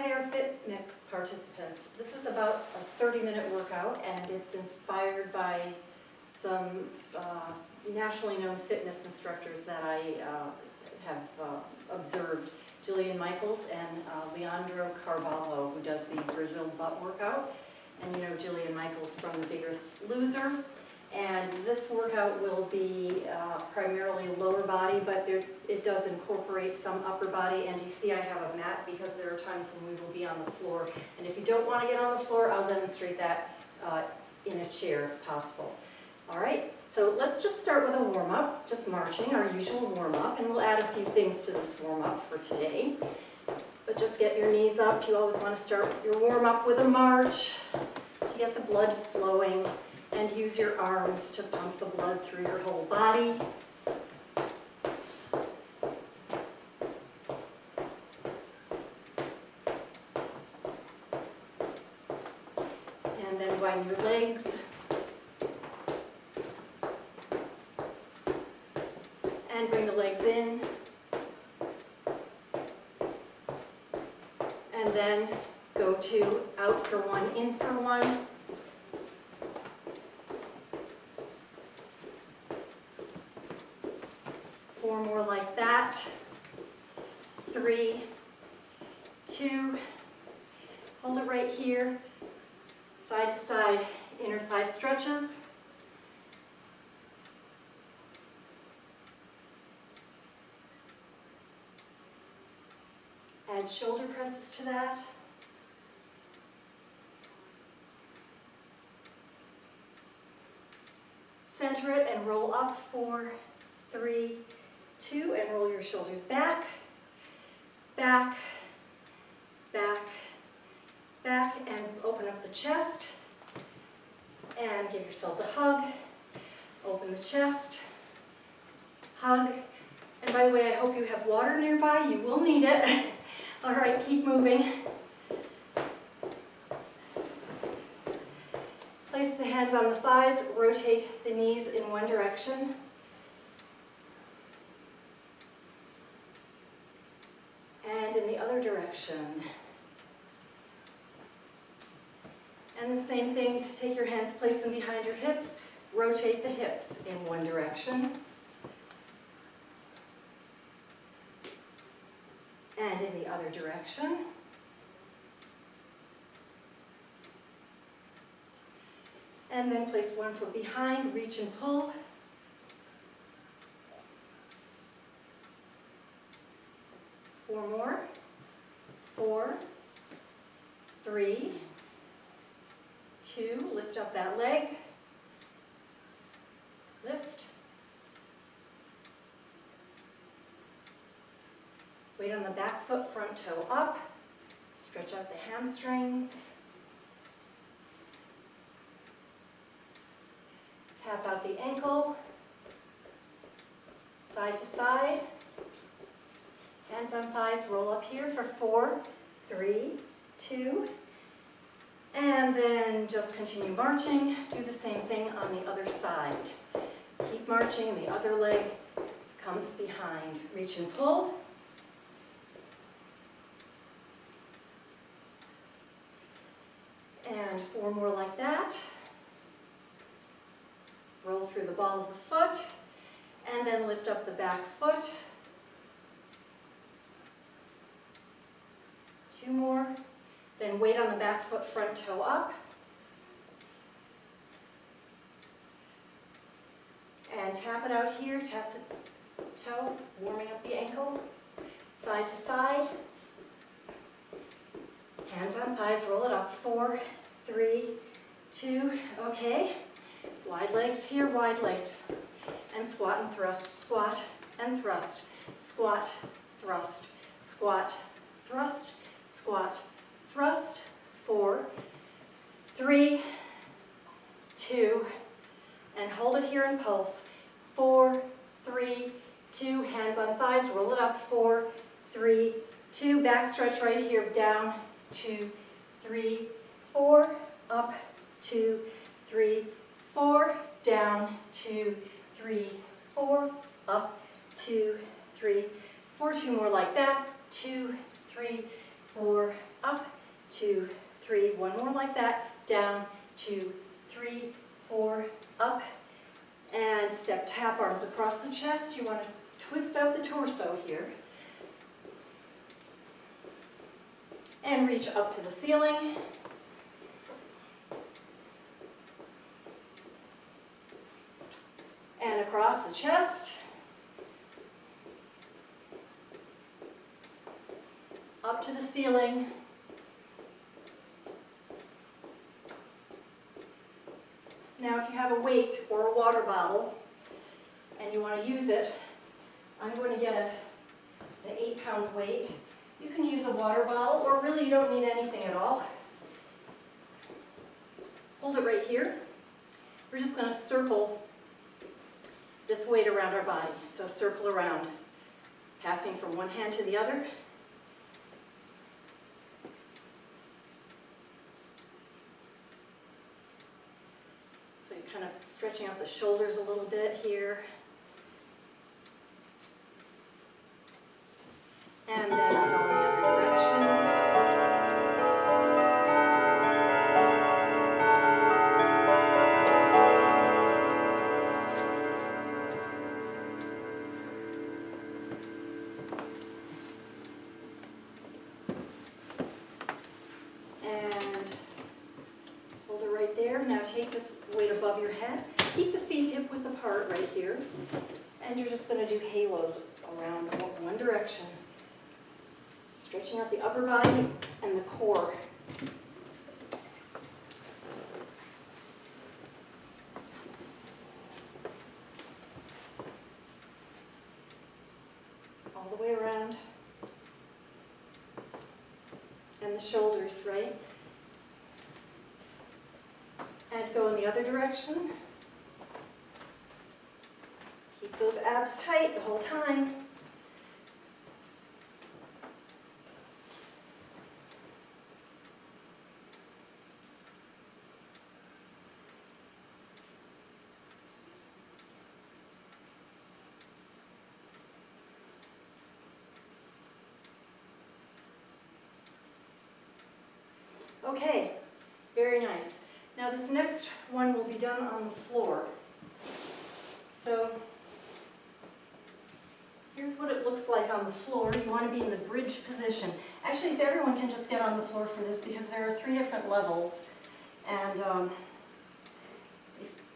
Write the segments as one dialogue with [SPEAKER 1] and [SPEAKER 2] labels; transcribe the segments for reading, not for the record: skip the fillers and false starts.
[SPEAKER 1] Hi there, FITMiX participants. This is about a 30-minute workout, and it's inspired by some nationally known fitness instructors that I have observed. Jillian Michaels and Leandro Carvalho, who does the Brazil butt workout. And you know Jillian Michaels from The Biggest Loser. And this workout will be primarily lower body, but it does incorporate some upper body. And you see I have a mat because there are times when we will be on the floor. And if you don't want to get on the floor, I'll demonstrate that in a chair if possible. All right, so let's just start with a warm-up, just marching, our usual warm-up, and we'll add a few things to this warm-up for today. But just get your knees up. You always want to start your warm-up with a march to get the blood flowing. And use your arms to pump the blood through your whole body. And then wind your legs. And bring the legs in. And then go to out for one, in for one. Four more like that. 3, 2, hold it right here. Side to side, inner thigh stretches. Add shoulder presses to that. Center it and roll up. 4, 3, 2, and roll your shoulders back, back, back, back, and open up the chest, and give yourselves a hug. Open the chest, hug, and by the way, I hope you have water nearby. You will need it. All right, keep moving. Place the hands on the thighs, rotate the knees in one direction. And in the other direction. And the same thing, take your hands, place them behind your hips, rotate the hips in one direction. And in the other direction. And then place one foot behind, reach and pull. Four more. 4, 3, 2, lift up that leg. Lift. Weight on the back foot, front toe up. Stretch out the hamstrings. Tap out the ankle. Side to side. Hands on thighs, roll up here for 4, 3, 2, and then just continue marching. Do the same thing on the other side. Keep marching, and the other leg comes behind. Reach and pull. And 4 more like that. Roll through the ball of the foot, and then lift up the back foot. 2 more, then weight on the back foot, front toe up. And tap it out here, tap the toe, warming up the ankle. Side to side. Hands on thighs, roll it up. 4, 3, 2, okay. Wide legs here, wide legs. And squat and thrust, squat and thrust, squat, thrust, squat, thrust, squat, thrust. 4, 3, 2, and hold it here and pulse. 4, 3, 2, hands on thighs, roll it up. 4, 3, 2, back stretch right here, down, 2, 3, 4, up, 2, 3, 4, down, 2, 3, 4, up, 2, 3, 4, 2 more like that, 2, 3, 4, up, 2, 3, one more like that, down, 2, 3, 4, up, and step tap arms across the chest. You want to twist out the torso here. And reach up to the ceiling. And across the chest. Up to the ceiling. Now if you have a weight or a water bottle and you want to use it, I'm going to get an 8-pound weight. You can use a water bottle, or really you don't need anything at all. Hold it right here. We're just going to circle this weight around our body. So circle around, passing from one hand to the other. So you're kind of stretching out the shoulders a little bit here. And then go in the other direction. And hold it right there. Now take this weight above your head. Keep the feet hip width apart right here. And you're just going to do halos around one direction. Stretching out the upper body and the core. All the way around. And the shoulders, right? And go in the other direction. Keep those abs tight the whole time. Okay, very nice. Now this next one will be done on the floor. So here's what it looks like on the floor. You want to be in the bridge position. Actually, if everyone can just get on the floor for this, because there are 3 different levels. And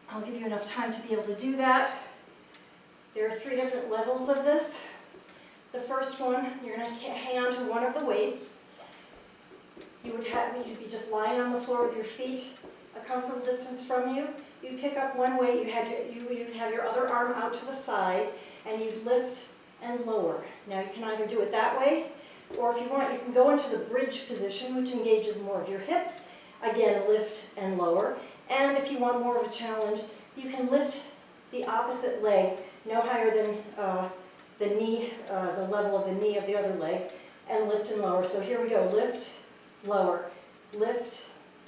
[SPEAKER 1] I'll give you enough time to be able to do that. There are 3 different levels of this. The first one, you're going to hang on to one of the weights. You'd be just lying on the floor with your feet a comfortable distance from you. You'd pick up one weight, you'd have your other arm out to the side, and you'd lift and lower. Now you can either do it that way, or if you want, you can go into the bridge position, which engages more of your hips. Again, lift and lower. And if you want more of a challenge, you can lift the opposite leg no higher than the knee, the level of the knee of the other leg, and lift and lower. So here we go, lift, lower, lift,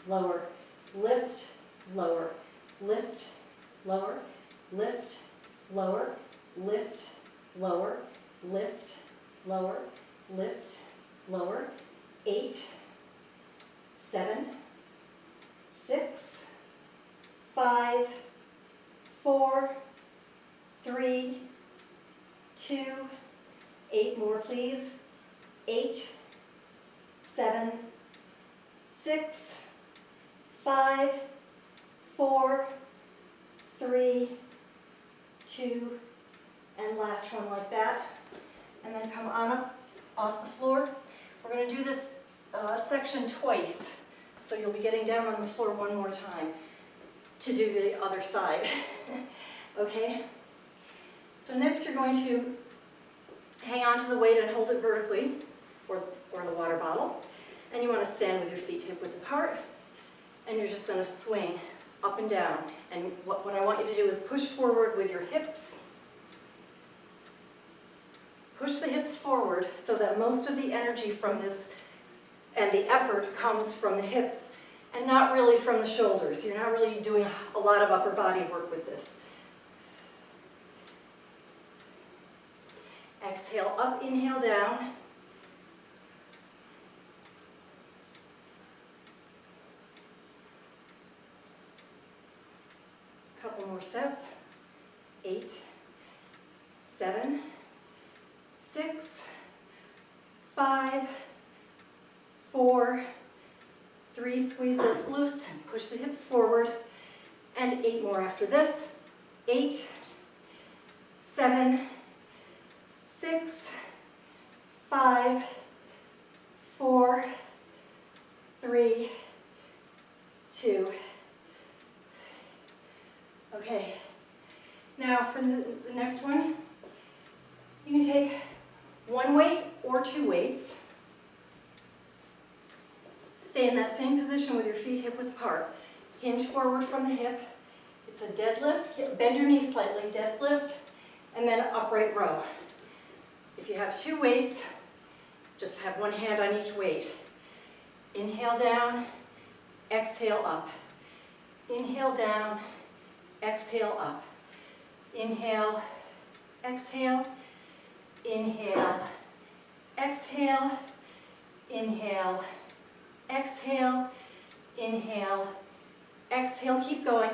[SPEAKER 1] lower, lift, lower, lift, lower, lift, lower, lift, lower, lift, lower, lift, lower. 8, 7, 6, 5, 4, 3, 2, 8 more please. 8, 7, 6, 5, 4, 3, 2, and last one like that. And then come on up off the floor. We're going to do this section twice. So you'll be getting down on the floor one more time to do the other side. Okay? So next you're going to hang on to the weight and hold it vertically, or the water bottle. And you want to stand with your feet hip width apart, and you're just going to swing up and down. And what I want you to do is push forward with your hips. Push the hips forward so that most of the energy from this and the effort comes from the hips and not really from the shoulders. You're not really doing a lot of upper body work with this. Exhale up, inhale down. Couple more sets. 8, 7, 6, 5, 4, 3, squeeze those glutes and push the hips forward, and 8 more after this. 8, 7, 6, 5, 4, 3, 2. Okay, now for the next one, you can take one weight or 2 weights. Stay in that same position with your feet hip width apart. Hinge forward from the hip. It's a deadlift. Bend your knees slightly, deadlift, and then upright row. If you have 2 weights, just have one hand on each weight. Inhale down, exhale up. Inhale down, exhale up. Inhale, exhale, inhale, exhale, inhale, exhale, inhale, exhale. Keep going.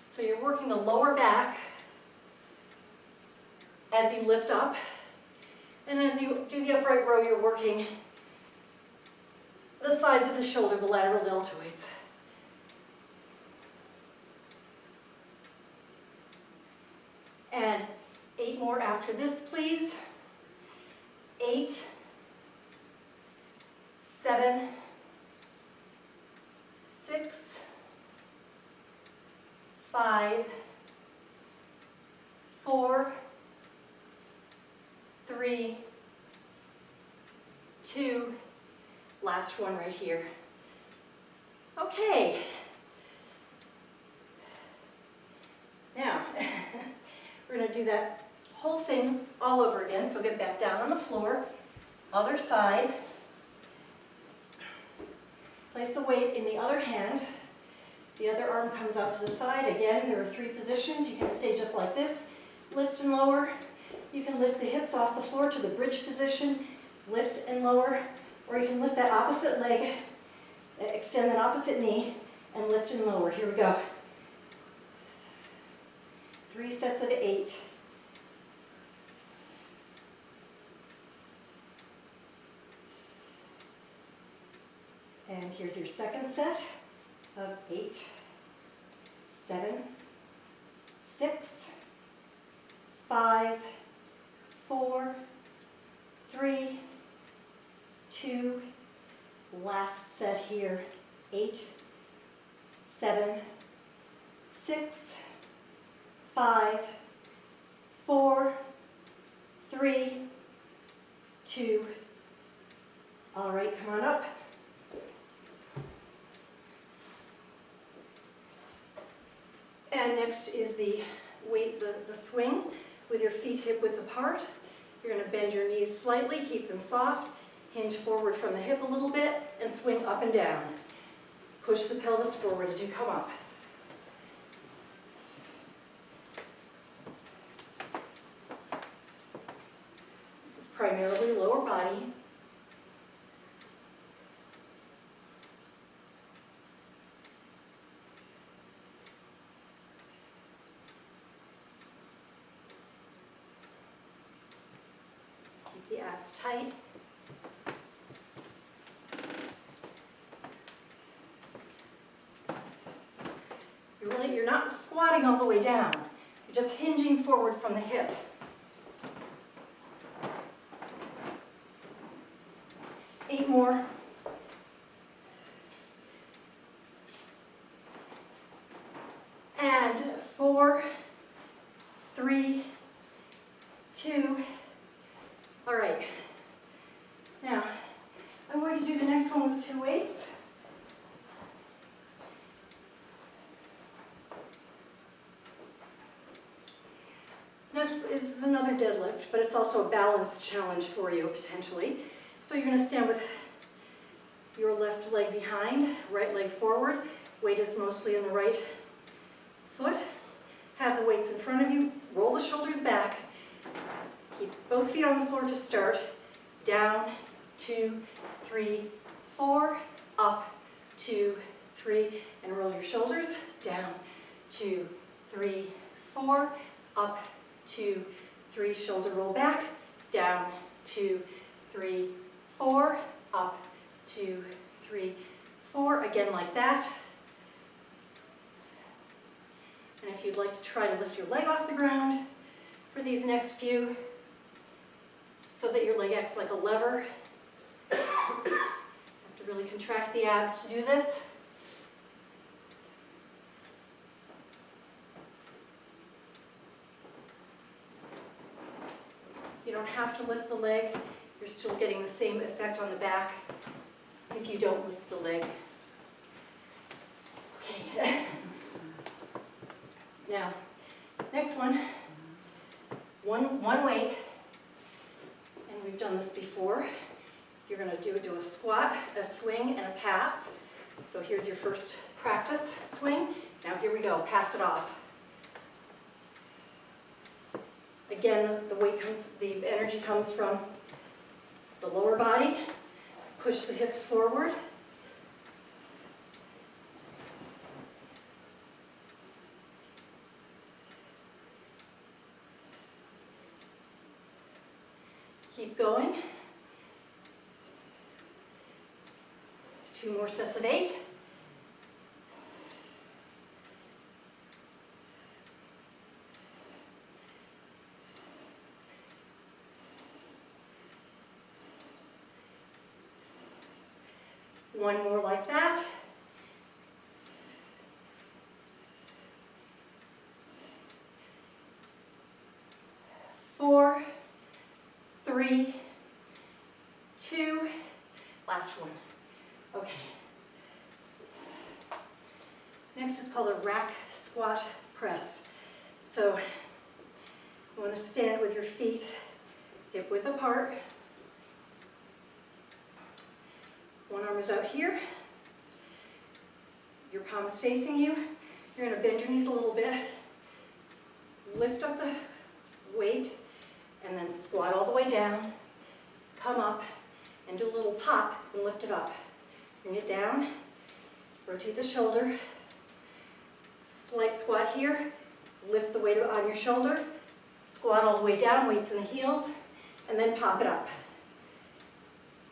[SPEAKER 1] So you're working the lower back as you lift up, and as you do the upright row, you're working the sides of the shoulder, the lateral deltoids. And 8 more after this, please. 8, 7, 6, 5, 4, 3, 2, last one right here. Okay. Now, we're going to do that whole thing all over again, so get back down on the floor. Other side. Place the weight in the other hand. The other arm comes out to the side. Again, there are 3 positions. You can stay just like this. Lift and lower. You can lift the hips off the floor to the bridge position. Lift and lower. Or you can lift that opposite leg, extend that opposite knee, and lift and lower. Here we go. 3 sets of 8. And here's your second set of 8, 7, 6, 5, 4, 3, 2, last set here, 8, 7, 6, 5, 4, 3, 2. All right, come on up. And next is the weight, the swing with your feet hip width apart. You're going to bend your knees slightly, keep them soft, hinge forward from the hip a little bit, and swing up and down. Push the pelvis forward as you come up. This is primarily lower body. The abs tight. You're not squatting all the way down. You're just hinging forward from the hip. Eight more. And 4, 3, 2. All right, now I'm going to do the next one with 2 weights. This is another deadlift, but it's also a balance challenge for you, potentially. So you're going to stand with your left leg behind, right leg forward. Weight is mostly in the right foot. Have the weights in front of you. Roll the shoulders back. Keep both feet on the floor to start. Down, 2, 3, 4. Up, 2, 3, and roll your shoulders, down, 2, 3, 4, up, 2, 3, shoulder roll back, down, 2, 3, 4, up, 2, 3, 4, again like that. And if you'd like to try to lift your leg off the ground for these next few, so that your leg acts like a lever. You have to really contract the abs to do this. You don't have to lift the leg. You're still getting the same effect on the back if you don't lift the leg. Okay. Now, next one weight, and we've done this before. You're going to do a squat, a swing, and a pass. So here's your first practice swing. Now here we go, pass it off. Again, the energy comes from the lower body. Push the hips forward. Keep going. 2 more sets of 8. One more like that. Four, 3, 2, last one. Okay. Next is called a rack squat press. So you want to stand with your feet hip width apart. One arm is out here. Your palm is facing you. You're going to bend your knees a little bit. Lift up the weight and then squat all the way down. Come up and do a little pop and lift it up. Bring it down. Rotate the shoulder. Slight squat here. Lift the weight on your shoulder. Squat all the way down, weights in the heels, and then pop it up.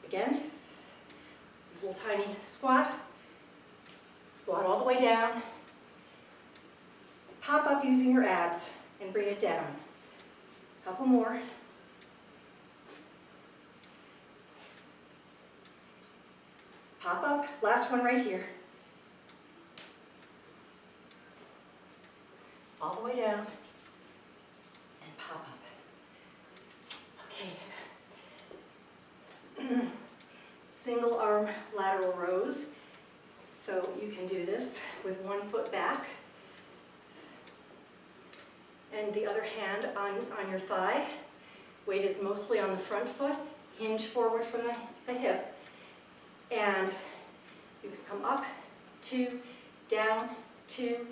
[SPEAKER 1] Again. Little tiny squat. Squat all the way down. Pop up using your abs and bring it down. Couple more. Pop up. Last one right here. All the way down and pop up. Okay. Single arm lateral rows. So you can do this with one foot back and the other hand on your thigh. Weight is mostly on the front foot. Hinge forward from the hip. And you can come up, 2, down, 2,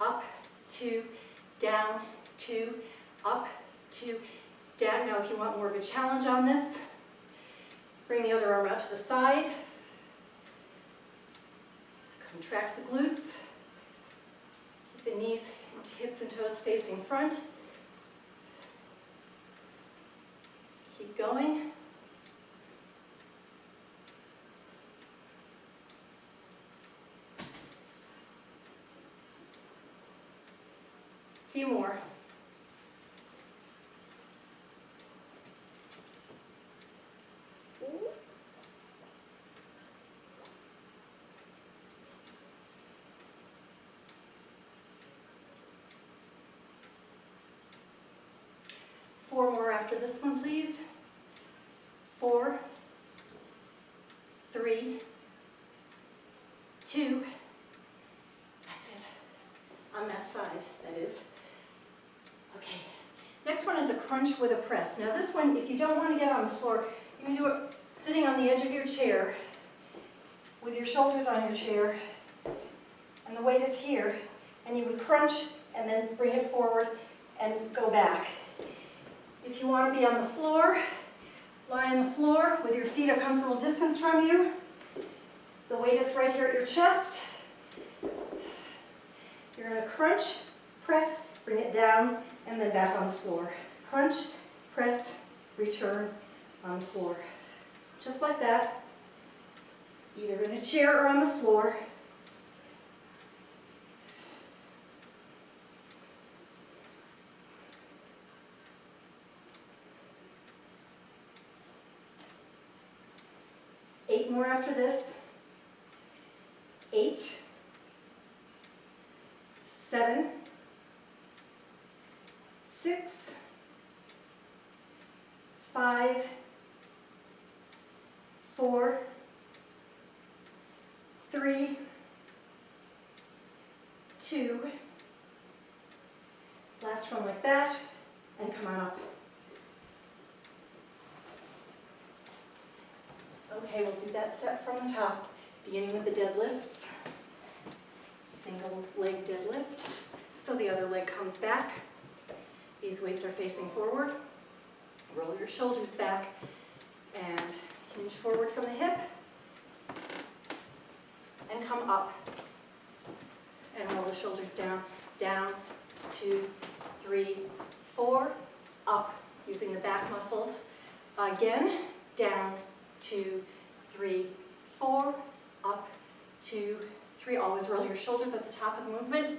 [SPEAKER 1] up, 2, down, 2, up, 2, down. Now if you want more of a challenge on this, bring the other arm out to the side. Contract the glutes. Keep the knees, hips and toes facing front. Keep going. Few more. Four more after this one, please. 4, 3, 2. That's it. On that side, that is. Okay. Next one is a crunch with a press. Now this one, if you don't want to get on the floor, you can do it sitting on the edge of your chair with your shoulders on your chair, and the weight is here, and you would crunch and then bring it forward and go back. If you want to be on the floor, lie on the floor with your feet a comfortable distance from you. The weight is right here at your chest. You're going to crunch, press, bring it down, and then back on the floor. Crunch, press, return on the floor. Just like that, either in a chair or on the floor. Eight more after this. 8, 7, 6, 5, 4, 3, 2, last one like that, and come on up. Okay, we'll do that set from the top, beginning with the deadlifts. Single leg deadlift. So the other leg comes back. These weights are facing forward. Roll your shoulders back and hinge forward from the hip. And come up. And roll the shoulders down. Down, 2, 3, 4. Up, using the back muscles. Again, down, 2, 3, 4. Up, 2, 3. Always roll your shoulders at the top of the movement.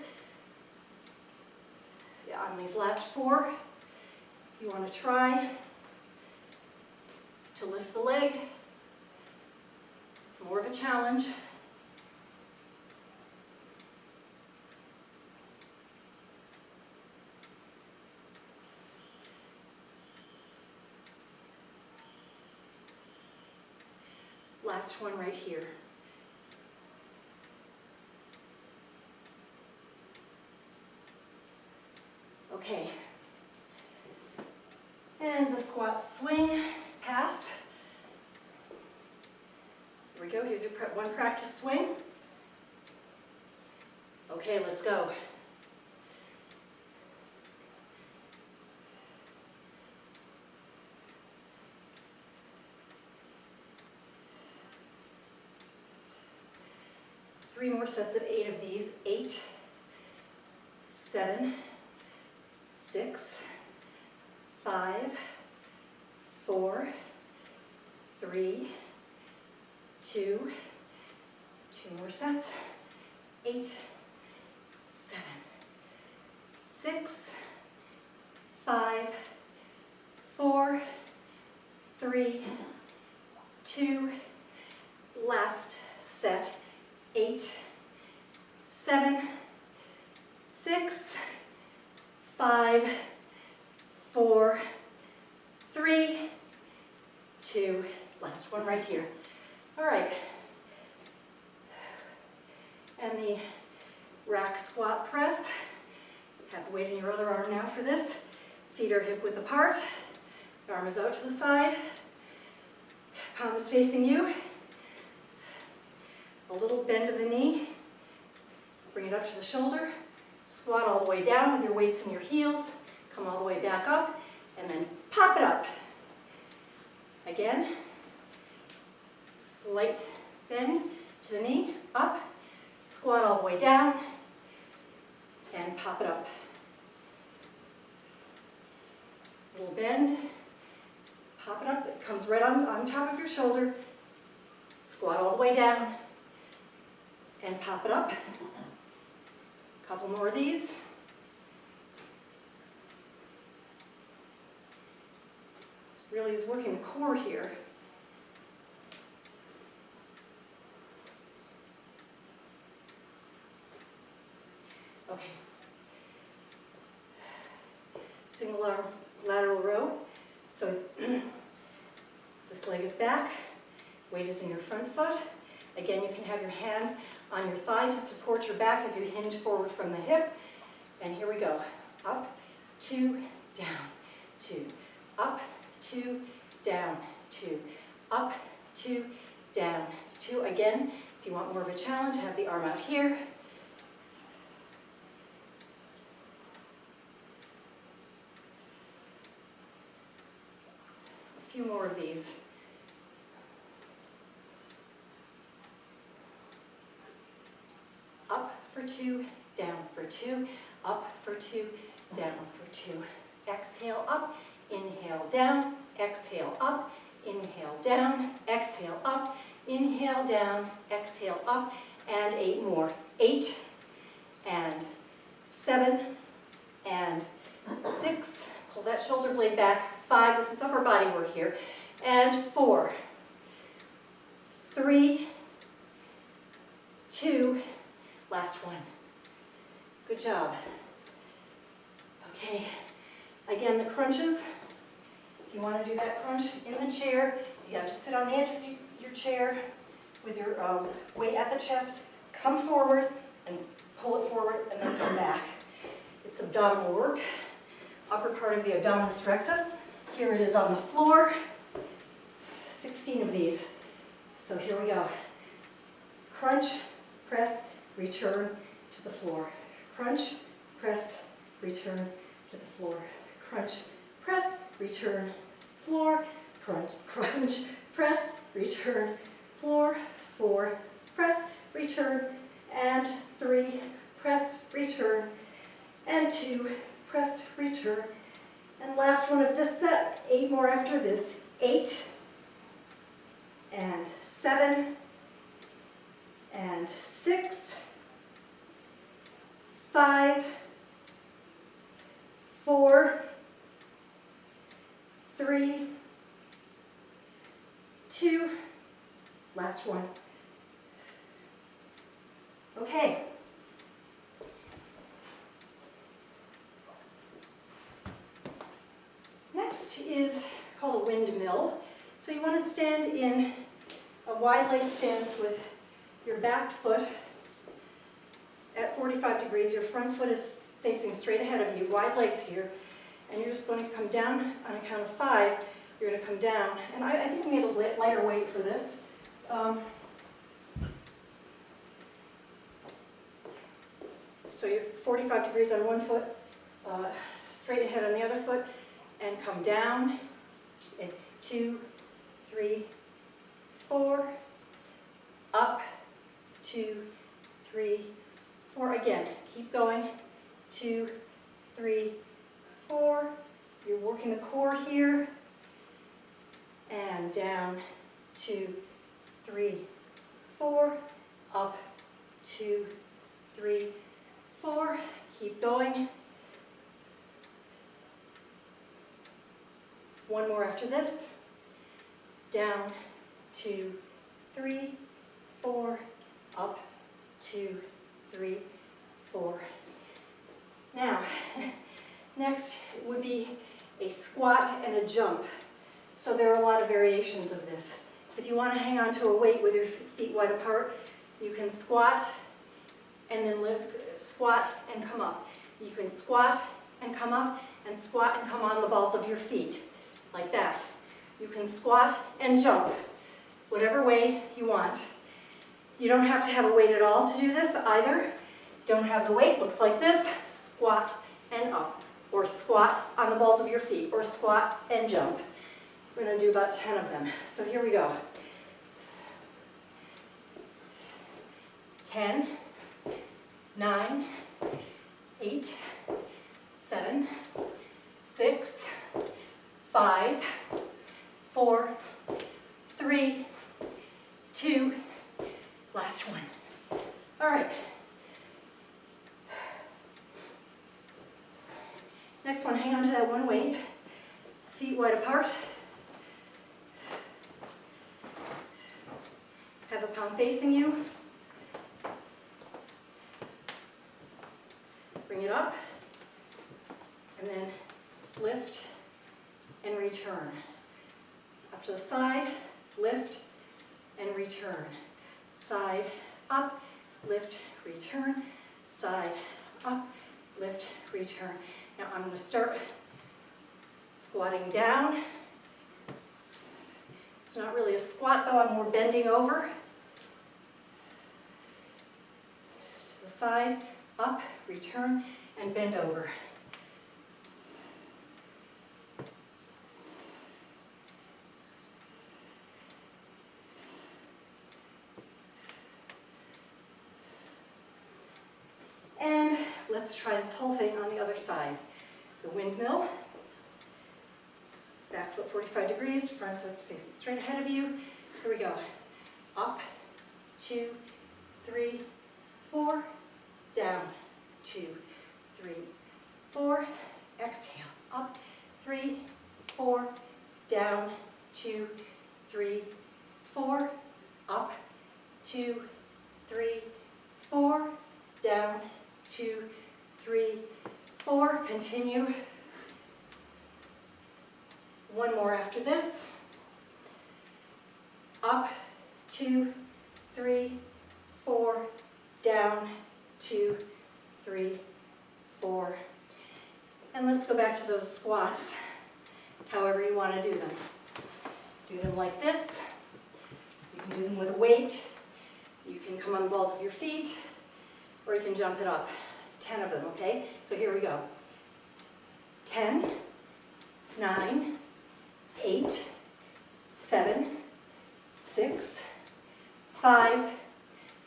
[SPEAKER 1] Yeah, on these last 4, you want to try to lift the leg. It's more of a challenge. Last one right here. Okay. And the squat swing, pass. Here we go, here's your one practice swing. Okay, let's go. Three more sets of 8 of these. 8, 7, 6, 5, 4, 3, 2, 2 more sets. 8, 7, 6, 5, 4, 3, 2, last set. 8, 7, 6, 5, 4, 3, 2, last one right here. All right. And the rack squat press. Have weight in your other arm now for this. Feet are hip width apart. The arm is out to the side. Palm is facing you. A little bend of the knee. Bring it up to the shoulder. Squat all the way down with your weights in your heels. Come all the way back up, and then pop it up. Again, slight bend to the knee, up, squat all the way down, and pop it up. Little bend, pop it up, it comes right on top of your shoulder, squat all the way down, and pop it up. A couple more of these. Really is working the core here. Okay. Single arm lateral row. So this leg is back, weight is in your front foot. Again, you can have your hand on your thigh to support your back as you hinge forward from the hip. And here we go. Up, 2, down, 2, up, 2, down, 2, up, 2, down, 2. Again, if you want more of a challenge, have the arm out here. A few more of these. Up for 2, down for 2, up for 2, down for 2. Exhale up, inhale down, exhale up, inhale down, exhale up, inhale down, exhale up, and 8 more. 8 and 7 and 6. Pull that shoulder blade back. 5, this is upper body work here. And 4, 3, 2, last one. Good job. Okay, again, the crunches. If you want to do that crunch in the chair, you have to sit on the edges of your chair with your weight at the chest. Come forward and pull it forward and then come back. It's abdominal work, upper part of the abdominis rectus. Here it is on the floor. 16 of these. So here we go. Crunch, press, return to the floor. Crunch, press, return to the floor. Crunch, press, return, floor. Crunch, press, return, floor. 4, press, return, and 3, press, return, and 2, press, return. And last one of this set, 8 more after this. 8 and 7 and 6, 5, 4, 3, 2, last one. Okay. Next is called a windmill. So you want to stand in a wide leg stance with your back foot at 45 degrees. Your front foot is facing straight ahead of you, wide legs here. And you're just going to come down on a count of 5. You're going to come down. And I think we need a lighter weight for this. So you're 45 degrees on one foot, straight ahead on the other foot, and come down. 2, 3, 4, up, 2, 3, 4. Again, keep going. 2, 3, 4. You're working the core here. And down, 2, 3, 4. Up, 2, 3, 4. Keep going. One more after this. Down, 2, 3, 4. Up, 2, 3, 4. Now, next would be a squat and a jump. So there are a lot of variations of this. If you want to hang on to a weight with your feet wide apart, you can squat and then lift, squat and come up. You can squat and come up and squat and come on the balls of your feet, like that. You can squat and jump, whatever way you want. You don't have to have a weight at all to do this either. Don't have the weight, looks like this, squat and up, or squat on the balls of your feet, or squat and jump. We're going to do about 10 of them. So here we go. 10, 9, 8, 7, 6, 5, 4, 3, 2, last one. All right. Next one, hang on to that one weight. Feet wide apart. Have the palm facing you. Bring it up. And then lift and return. Up to the side, lift and return. Side, up, lift, return. Side, up, lift, return. Now I'm going to start squatting down. It's not really a squat though, I'm more bending over. To the side, up, return, and bend over. And let's try this whole thing on the other side. The windmill, back foot 45 degrees, front foot faces straight ahead of you. Here we go. Up, 2, 3, 4, down, 2, 3, 4, exhale, up, 3, 4, down, 2, 3, 4, up, 2, 3, 4, down, 2, 3, 4, continue. One more after this. Up, 2, 3, 4, down, 2, 3, 4. And let's go back to those squats, however you want to do them. Do them like this. You can do them with a weight. You can come on the balls of your feet, or you can jump it up. 10 of them, okay? So here we go. 10, 9, 8, 7, 6, 5,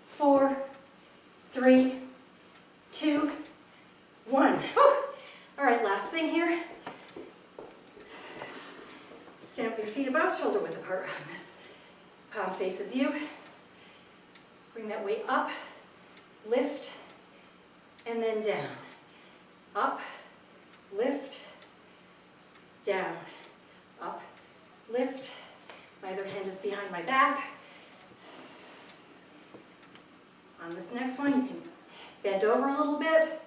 [SPEAKER 1] 4, 3, 2, 1. Whew. All right, last thing here. Stand with your feet about shoulder width apart on this. Palm faces you. Bring that weight up, lift, and then down. Up, lift, down. Up, lift. My other hand is behind my back. On this next one, you can bend over a little bit.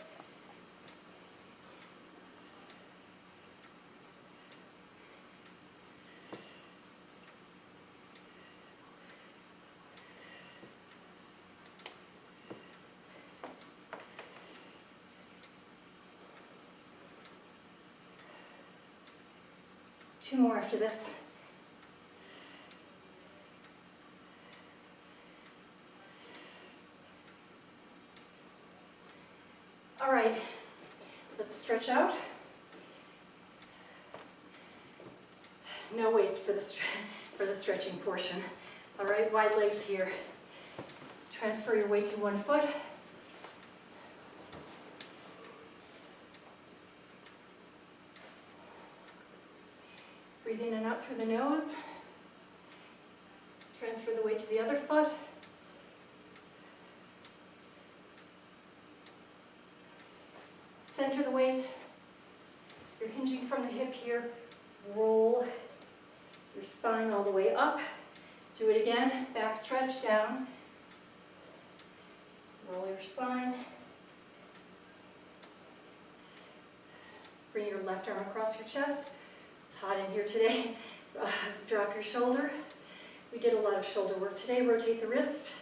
[SPEAKER 1] Two more after this. All right, let's stretch out. No weights for the stretching portion. All right, wide legs here. Transfer your weight to one foot. Breathe in and out through the nose. Transfer the weight to the other foot. Center the weight. You're hinging from the hip here. Roll your spine all the way up. Do it again. Back stretch down. Roll your spine. Bring your left arm across your chest. It's hot in here today. Drop your shoulder. We did a lot of shoulder work today. Rotate the wrist.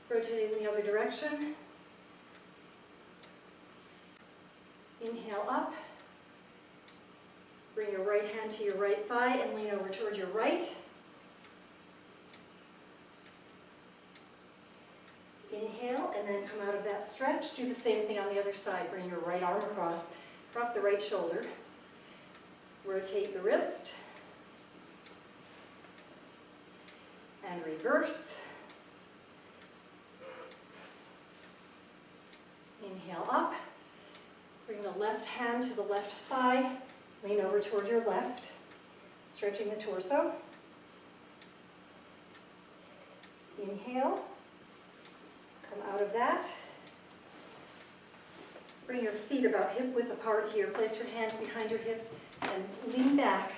[SPEAKER 1] Rotate in the other direction. Inhale up. Bring your right hand to your right thigh and lean over towards your right. Inhale and then come out of that stretch. Do the same thing on the other side. Bring your right arm across. Drop the right shoulder. Rotate the wrist. And reverse. Inhale up. Bring the left hand to the left thigh. Lean over toward your left. Stretching the torso. Inhale. Come out of that. Bring your feet about hip width apart here. Place your hands behind your hips and lean back.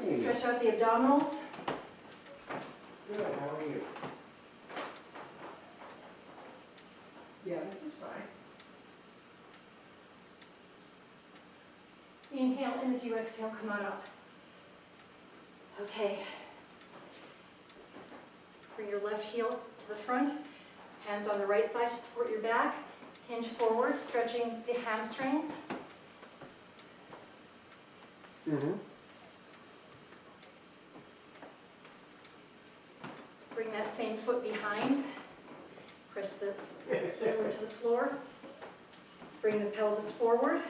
[SPEAKER 1] Stretch out the abdominals.
[SPEAKER 2] Good, how are you? Yeah, this is fine.
[SPEAKER 1] Inhale in as you exhale, come on up. Okay. Bring your left heel to the front. Hands on the right thigh to support your back. Hinge forward, stretching the hamstrings. Bring that same foot behind. Press the heel into the floor. Bring the pelvis forward.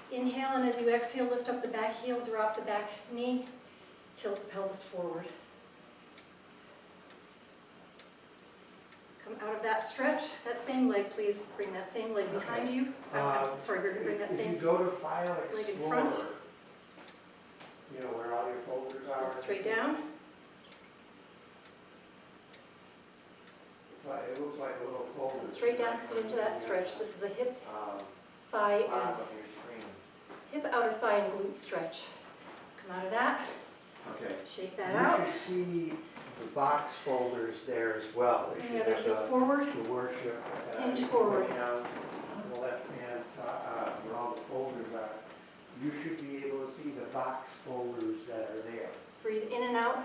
[SPEAKER 1] Inhale, and as you exhale, lift up the back heel, drop the back knee, tilt the pelvis forward. stretch. That same leg, please bring that same leg behind you. Sorry, bring that
[SPEAKER 2] If you
[SPEAKER 1] same
[SPEAKER 2] go to File
[SPEAKER 1] leg in
[SPEAKER 2] Explorer,
[SPEAKER 1] front.
[SPEAKER 2] you know where all your folders are?
[SPEAKER 1] Look straight down.
[SPEAKER 2] It looks like a little folder.
[SPEAKER 1] Straight down, sit into that stretch. This is a hip,
[SPEAKER 2] Um,
[SPEAKER 1] thigh,
[SPEAKER 2] bottom
[SPEAKER 1] and
[SPEAKER 2] of your screen.
[SPEAKER 1] hip, outer thigh, and glute stretch. Come out of that.
[SPEAKER 2] Okay.
[SPEAKER 1] Shake that out.
[SPEAKER 2] You should see the box folders there as well. They
[SPEAKER 1] Bring
[SPEAKER 2] should
[SPEAKER 1] the other
[SPEAKER 2] have
[SPEAKER 1] heel forward.
[SPEAKER 2] the worship.
[SPEAKER 1] Hinge
[SPEAKER 2] you can
[SPEAKER 1] forward.
[SPEAKER 2] put down on the left-hand side, where all the folders are. You should be able to see the box folders that are there.
[SPEAKER 1] Breathe in and out.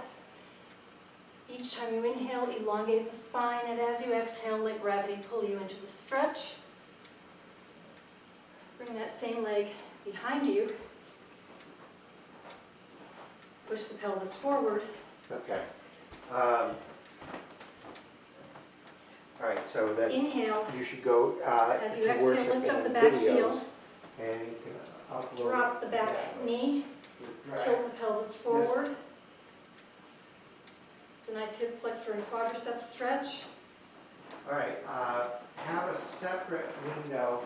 [SPEAKER 1] Each time you inhale, elongate the spine, and as you exhale, let gravity pull you into the stretch. Bring that same leg behind you. Push the pelvis forward.
[SPEAKER 2] Okay. All right, so that
[SPEAKER 1] Inhale.
[SPEAKER 2] you should go
[SPEAKER 1] As you
[SPEAKER 2] to
[SPEAKER 1] exhale,
[SPEAKER 2] worship
[SPEAKER 1] lift up
[SPEAKER 2] in
[SPEAKER 1] the back
[SPEAKER 2] videos,
[SPEAKER 1] heel.
[SPEAKER 2] and you can upload.
[SPEAKER 1] Drop the back
[SPEAKER 2] that
[SPEAKER 1] knee.
[SPEAKER 2] with drag.
[SPEAKER 1] Tilt the pelvis forward. It's a nice hip flexor and quadricep stretch.
[SPEAKER 2] All right, have a separate window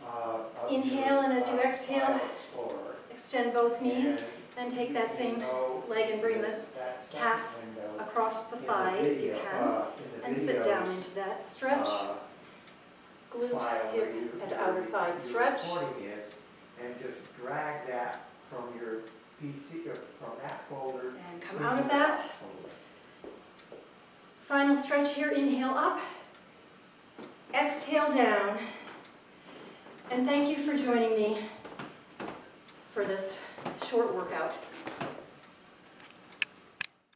[SPEAKER 2] of
[SPEAKER 1] Inhale,
[SPEAKER 2] your,
[SPEAKER 1] and as you exhale,
[SPEAKER 2] File Explorer.
[SPEAKER 1] Extend both knees.
[SPEAKER 2] And
[SPEAKER 1] Then take
[SPEAKER 2] you
[SPEAKER 1] that
[SPEAKER 2] can
[SPEAKER 1] same
[SPEAKER 2] go
[SPEAKER 1] leg and bring the
[SPEAKER 2] that second
[SPEAKER 1] calf
[SPEAKER 2] window
[SPEAKER 1] across the
[SPEAKER 2] in
[SPEAKER 1] thigh if you
[SPEAKER 2] video,
[SPEAKER 1] can.
[SPEAKER 2] in the
[SPEAKER 1] And sit down
[SPEAKER 2] videos,
[SPEAKER 1] into that stretch. Glute,
[SPEAKER 2] file where
[SPEAKER 1] hip,
[SPEAKER 2] you-
[SPEAKER 1] and
[SPEAKER 2] where
[SPEAKER 1] outer
[SPEAKER 2] you-
[SPEAKER 1] thigh
[SPEAKER 2] your
[SPEAKER 1] stretch.
[SPEAKER 2] recording is, and just drag that from your PC, or from that folder.
[SPEAKER 1] And come
[SPEAKER 2] into
[SPEAKER 1] out of
[SPEAKER 2] the
[SPEAKER 1] that.
[SPEAKER 2] box folder.
[SPEAKER 1] Final stretch here. Inhale up. Exhale down. And thank you for joining me for this short workout.